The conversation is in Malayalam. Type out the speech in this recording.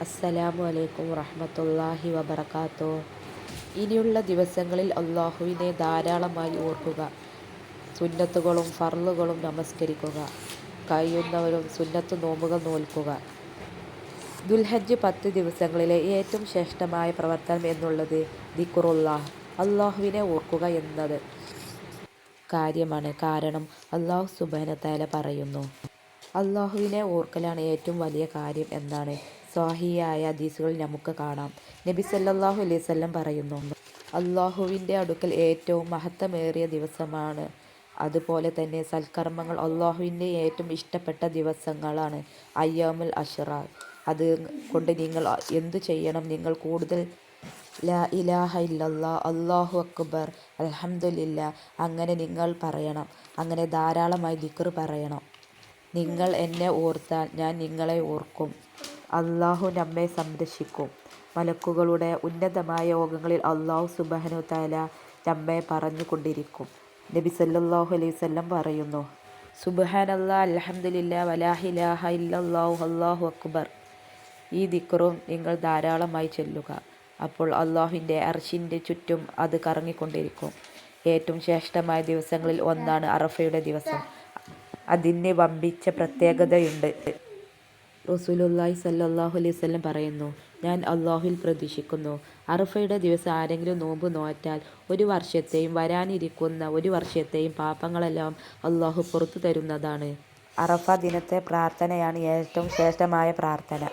അസ്സലാമു അലൈക്കും വറഹ്മത്തുള്ളാഹി വബറകാതുഹു. ഇനിയുള്ള ദിവസങ്ങളിൽ അല്ലാഹുവിനെ ധാരാളമായി ഓർക്കുക. സുന്നത്തുകളും ഫർളുകളും നമസ്കരിക്കുക. കഴിയുന്നവരും സുന്നത്ത് നോമ്പുകൾ നോൽക്കുക. ദുൽഹജ്ജ് 10 ദിവസങ്ങളിലെ ഏറ്റവും ശ്രേഷ്ഠമായ പ്രവർത്തനം എന്നുള്ളത് ദിക്റുല്ലാഹ്, അല്ലാഹുവിനെ ഓർക്കുക എന്നത് കാര്യമാണ്. കാരണം അല്ലാഹു സുബ്ഹാനഹു വതആല പറയുന്നു, അല്ലാഹുവിനെ ഓർക്കലാണ് ഏറ്റവും വലിയ കാര്യം എന്നാണ് സ്വഹീഹായ ഹദീസുകളിൽ നമുക്ക് കാണാം. നബി സല്ലല്ലാഹു അലൈഹി വസല്ലം പറയുന്നു, അല്ലാഹുവിൻ്റെ അടുക്കൽ ഏറ്റവും മഹത്വമേറിയ ദിവസമാണ്. അതുപോലെ തന്നെ സൽക്കർമ്മങ്ങൾ അല്ലാഹുവിൻ്റെ ഏറ്റവും ഇഷ്ടപ്പെട്ട ദിവസങ്ങളാണ് അയ്യാമുൽ അശ്റാ. അത് കൊണ്ട് നിങ്ങൾ എന്തു ചെയ്യണം? നിങ്ങൾ കൂടുതൽ ലാ ഇലാഹ ഇല്ലല്ലാഹ്, അല്ലാഹു അക്ബർ, അൽഹംദുലില്ലാഹ് അങ്ങനെ നിങ്ങൾ പറയണം. അങ്ങനെ ധാരാളമായി ദിക്ർ പറയണം. നിങ്ങൾ എന്നെ ഓർത്താൽ ഞാൻ നിങ്ങളെ ഓർക്കും. അല്ലാഹു നമ്മെ സംരക്ഷിക്കും. മലക്കുകളുടെ ഉന്നതമായ യോഗങ്ങളിൽ അല്ലാഹു സുബ്ഹാനഹു വതആല നമ്മെ പറഞ്ഞു കൊണ്ടിരിക്കും. നബി സല്ലല്ലാഹു അലൈഹി വസല്ലം പറയുന്നു, സുബ്ഹാനല്ലാഹ്, അൽഹംദുലില്ലാഹ്, വലാ ഇലാഹ ഇല്ലല്ലാഹു, അല്ലാഹു അക്ബർ. ഈ ദിക്റും നിങ്ങൾ ധാരാളമായി ചൊല്ലുക. അപ്പോൾ അല്ലാഹുവിൻ്റെ അർശിൻ്റെ ചുറ്റും അത് കറങ്ങിക്കൊണ്ടിരിക്കും. ഏറ്റവും ശ്രേഷ്ഠമായ ദിവസങ്ങളിൽ ഒന്നാണ് അറഫയുടെ ദിവസം. അതിന് വമ്പിച്ച പ്രത്യേകതയുണ്ട്. റസൂലുള്ളാഹി സ്വല്ലല്ലാഹു അലൈഹി വസല്ലം പറയുന്നു, ഞാൻ അല്ലാഹുവിൽ പ്രതീക്ഷിക്കുന്നു, അറഫയുടെ ദിവസം ആരെങ്കിലും നോമ്പ് നോറ്റാൽ ഒരു വർഷത്തെയും വരാനിരിക്കുന്ന ഒരു വർഷത്തെയും പാപങ്ങളെല്ലാം അല്ലാഹു പുറത്തു തരുന്നതാണ്. അറഫ ദിനത്തെ പ്രാർത്ഥനയാണ് ഏറ്റവും ശ്രേഷ്ഠമായ പ്രാർത്ഥന.